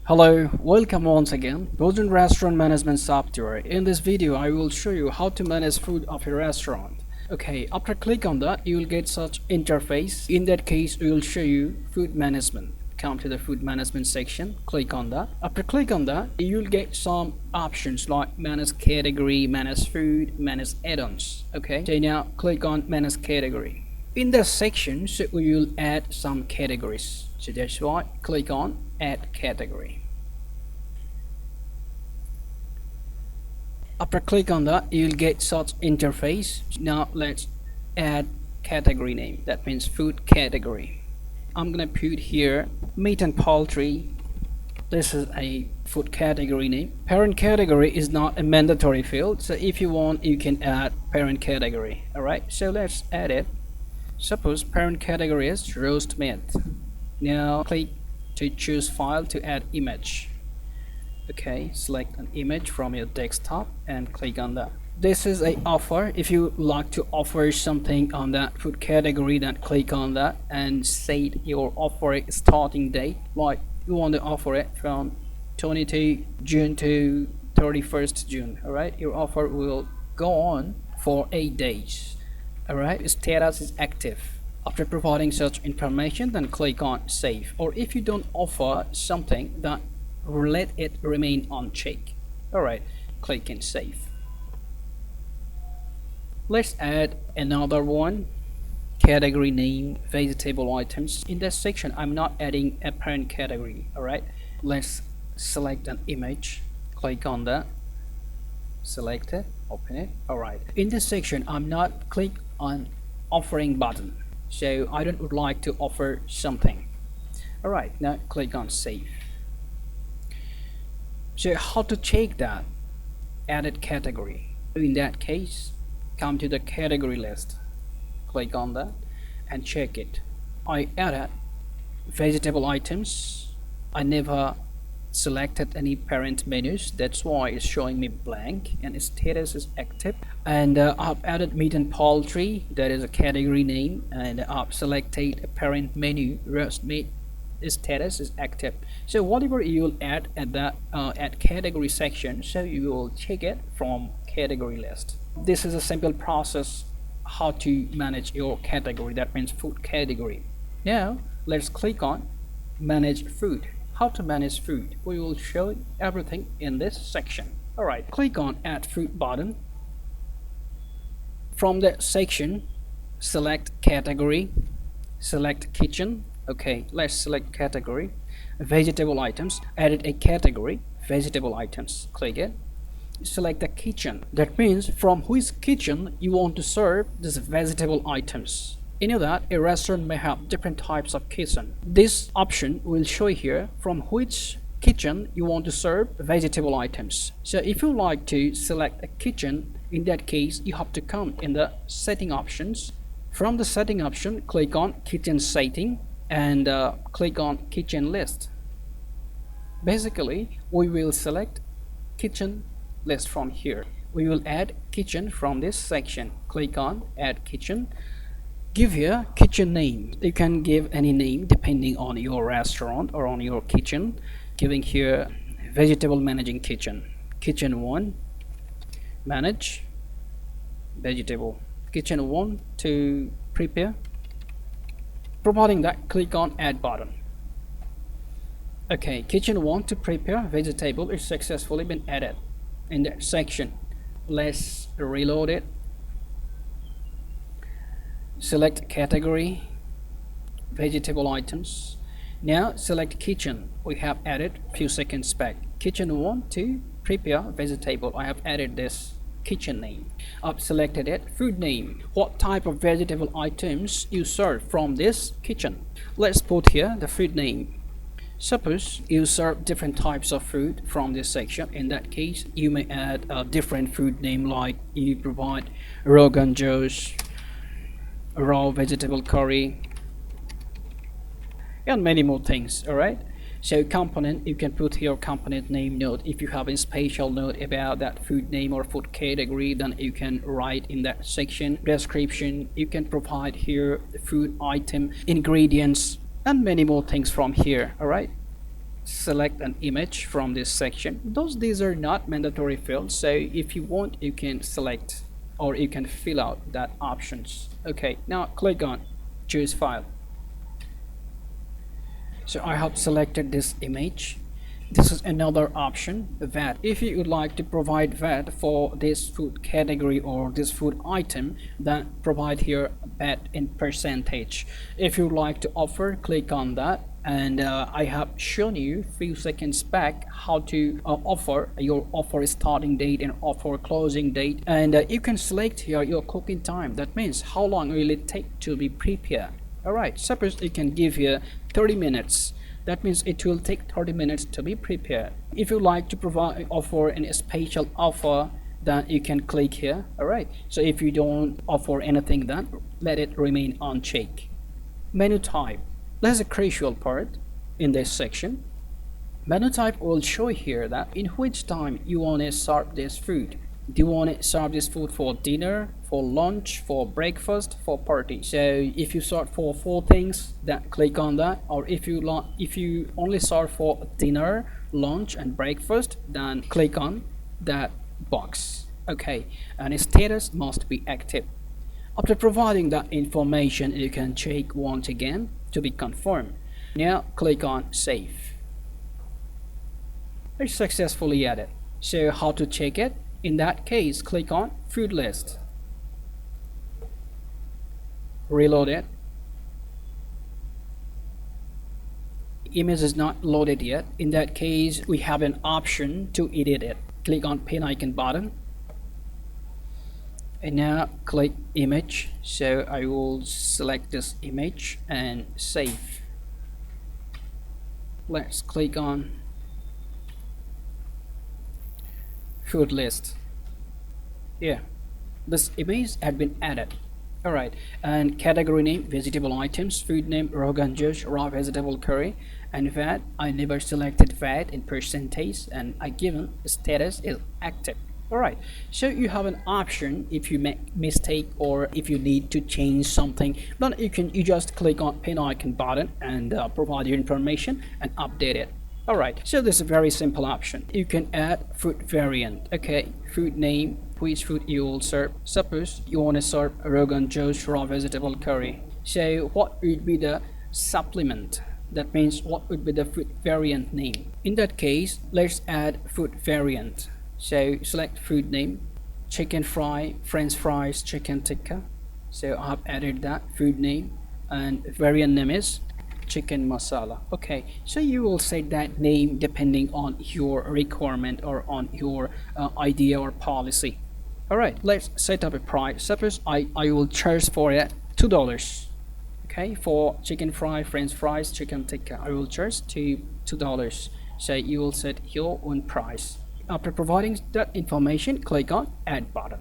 Hello, welcome once again. Bhojon restaurant management software. In this video, I will show you how to manage food of your restaurant. Okay, after click on that, you will get such interface. In that case, we will show you food management. Come to the food management section, click on that. After click on that, you'll get some options like manage category, manage food, manage add-ons. Okay, so now click on manage category. In the sections, we will add some categories. So that's why click on add category. After click on that, you'll get such interface. Now let's add category name. That means food category. I'm gonna put here meat and poultry. This is a food category name. Parent category is not a mandatory field, so if you want, you can add parent category. All right, so let's add it. Suppose parent category is roast meat. Now click to choose file to add image. Okay, select an image from your desktop and click on that. This is a offer. If you like to offer something on that food category, then click on that and set your offer starting date. Like you want to offer it from 22 June to 31st June. All right, your offer will go on for 8 days. All right, status is active. After providing such information, then click on save. Or if you don't offer something, then let it remain unchecked. All right, click and save. Let's add another one. Category name, vegetable items. In this section, I'm not adding a parent category. All right, let's select an image. Click on that. Select it. Open it. All right. In this section, I'm not click on offering button. So I don't would like to offer something. All right. Now click on save. So how to check that added category? In that case, come to the category list, click on that and check it. I added vegetable items. I never selected any parent menus, that's why it's showing me blank and its status is active. And I've added meat and poultry, that is a category name, and I've selected a parent menu, roast meat, its status is active. So whatever you will add at that at category section, so you will check it from category list. This is a simple process how to manage your category, that means food category. Now let's click on manage food. How to manage food, we will show everything in this section. All right, click on add food button. From the section, select category, select kitchen. Okay, let's select category, vegetable items. Added a category, vegetable items. Click it. Select the kitchen. That means from which kitchen you want to serve these vegetable items. You know that a restaurant may have different types of kitchen. This option will show here from which kitchen you want to serve vegetable items. So if you like to select a kitchen, in that case you have to come in the setting options. From the setting option, click on kitchen setting and click on kitchen list. Basically, we will select kitchen list from here. We will add kitchen from this section. Click on add kitchen. Give here kitchen name. You can give any name depending on your restaurant or on your kitchen. Giving here vegetable managing kitchen. Kitchen 1 manage vegetable. Kitchen 1 to prepare. Providing that, click on add button. Okay, kitchen 1 to prepare vegetable is successfully been added in that section. Let's reload it. Select category, vegetable items. Now select kitchen. We have added few seconds back. Kitchen 1 to prepare vegetable. I have added this kitchen name. I've selected it. Food name. What type of vegetable items you serve from this kitchen? Let's put here the food name. Suppose you serve different types of food from this section. In that case, you may add a different food name, like you provide Rogan Josh, raw vegetable curry, and many more things. All right, so component, you can put your component name note. If you have a special note about that food name or food category, then you can write in that section. Description, you can provide here the food item, ingredients, and many more things from here. All right, select an image from this section. These are not mandatory fields, so if you want you can select or you can fill out that options. Okay, now click on choose file. So I have selected this image. This is another option, VAT. If you would like to provide VAT for this food category or this food item, then provide here VAT in percentage. If you would like to offer, click on that. And I have shown you few seconds back how to offer your offer starting date and offer closing date, and you can select here your cooking time. That means how long will it take to be prepared. Alright, suppose you can give here 30 minutes. That means it will take 30 minutes to be prepared. If you like to provide offer a special offer, then you can click here. Alright, so if you don't offer anything, then let it remain unchecked. Menu type. That's a crucial part in this section. Menu type will show here that in which time you want to serve this food. Do you want to serve this food for dinner, for lunch, for breakfast, for party? So if you serve for 4 things, then click on that. Or if you only serve for dinner, lunch and breakfast, then click on that box. Okay, and its status must be active. After providing that information, you can check once again to be confirmed. Now click on save. It's successfully added. So how to check it? In that case, click on food list. Reload it. Image is not loaded yet. In that case, we have an option to edit it. Click on pen icon button. And now click image. So I will select this image and save. Let's click on food list. Yeah, this image had been added. Alright, and category name vegetable items, food name Rogan Josh raw vegetable curry, and VAT I never selected VAT in percentage, and I given status is active. Alright, so you have an option if you make mistake or if you need to change something, then you just click on pen icon button and provide your information and update it. Alright, so this is a very simple option. You can add food variant. Okay, food name, which food you will serve. Suppose you want to serve Rogan Josh raw vegetable curry. So what would be the supplement? That means what would be the food variant name? In that case, let's add food variant. So select food name, chicken fry, french fries, chicken tikka. So I've added that food name, and variant name is chicken masala. Okay, so you will set that name depending on your requirement or on your idea or policy. Alright, let's set up a price. Suppose I will charge for it $2. Okay, for chicken fry, french fries, chicken tikka, I will charge $2. So you will set your own price. After providing that information, click on add button.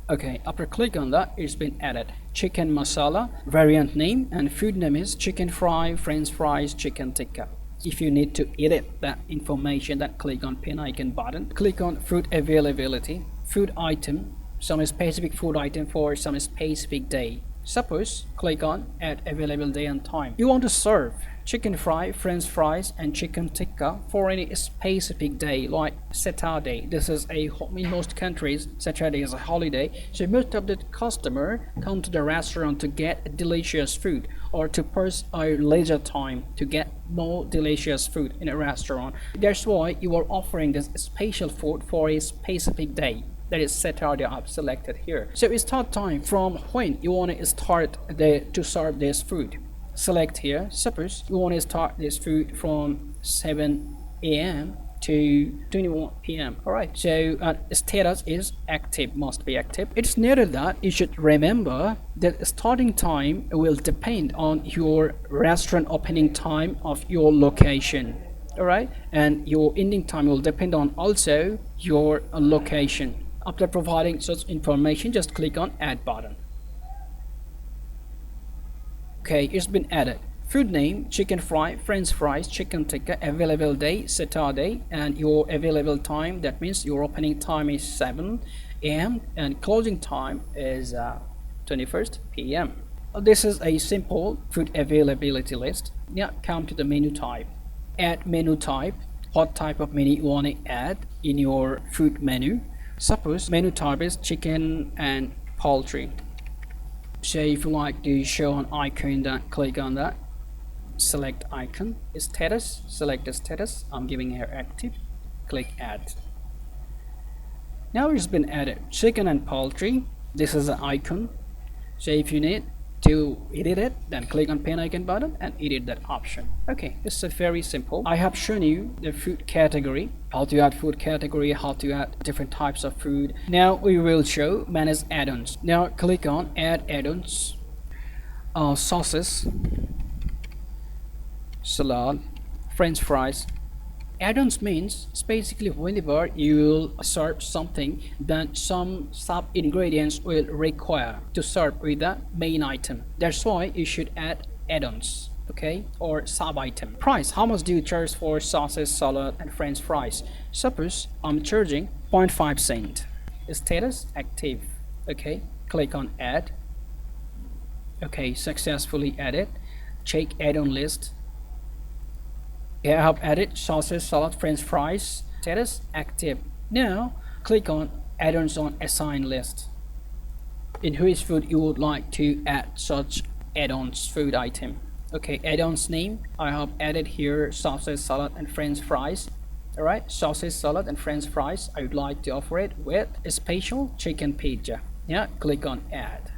Okay, after click on that, it's been added. Chicken masala, variant name, and food name is chicken fry, french fries, chicken tikka. If you need to edit that information, then click on pen icon button. Click on food availability, food item, some specific food item for some specific day. Suppose click on add available day and time. You want to serve chicken fry, french fries and chicken tikka for any specific day like Saturday. This is in most countries Saturday is a holiday, so most of the customer come to the restaurant to get delicious food or to pass a leisure time to get more delicious food in a restaurant. That's why you are offering this special food for a specific day. That is Saturday I've selected here. So it's start time from when you want to start to serve this food. Select here. Suppose you want to start this food from 7 a.m. to 21 p.m. Alright, so status is active, must be active. It's noted that you should remember that starting time will depend on your restaurant opening time of your location. Alright, and your ending time will depend on also your location. After providing such information, just click on add button. Okay, it's been added. Food name, chicken fry, french fries, chicken tikka, available day, Saturday, and your available time, that means your opening time is 7 a.m. and closing time is 21st p.m. This is a simple food availability list. Now come to the menu type. add menu type. What type of menu you want to add in your food menu? Suppose menu type is chicken and poultry. So if you like to show an icon, then click on that. Select icon. Status, select the status. I'm giving here active. Click add. Now it's been added. Chicken and poultry. This is an icon. So if you need to edit it, then click on pen icon button and edit that option. Okay, this is very simple. I have shown you the food category, how to add food category, how to add different types of food. Now we will show manage add-ons. Now click on add add-ons. Sauces, salad, french fries. Add-ons means basically whenever you will serve something, then some sub ingredients will require to serve with the main item. That's why you should add add-ons, okay, or sub item. Price: how much do you charge for sauces, salad, and french fries? Suppose I'm charging 0.5 cent. Status active. Okay, click on add. Okay, successfully added. Check add-on list. I have added sauces, salad, french fries. Status active. Now click on add-ons on assign list. In which food you would like to add such add-ons food item. Okay, add-ons name, I have added here sauces, salad, and french fries. Alright, sauces, salad, and french fries. I would like to offer it with a special chicken pizza. Yeah, click on add.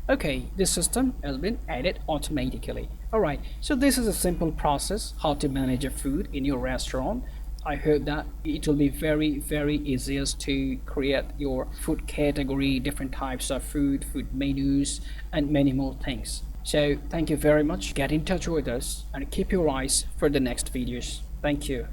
Okay, this system has been added automatically. Alright, so this is a simple process how to manage a food in your restaurant. I hope that it will be very easiest to create your food category, different types of food menus, and many more things. So thank you very much. Get in touch with us and keep your eyes for the next videos. Thank you.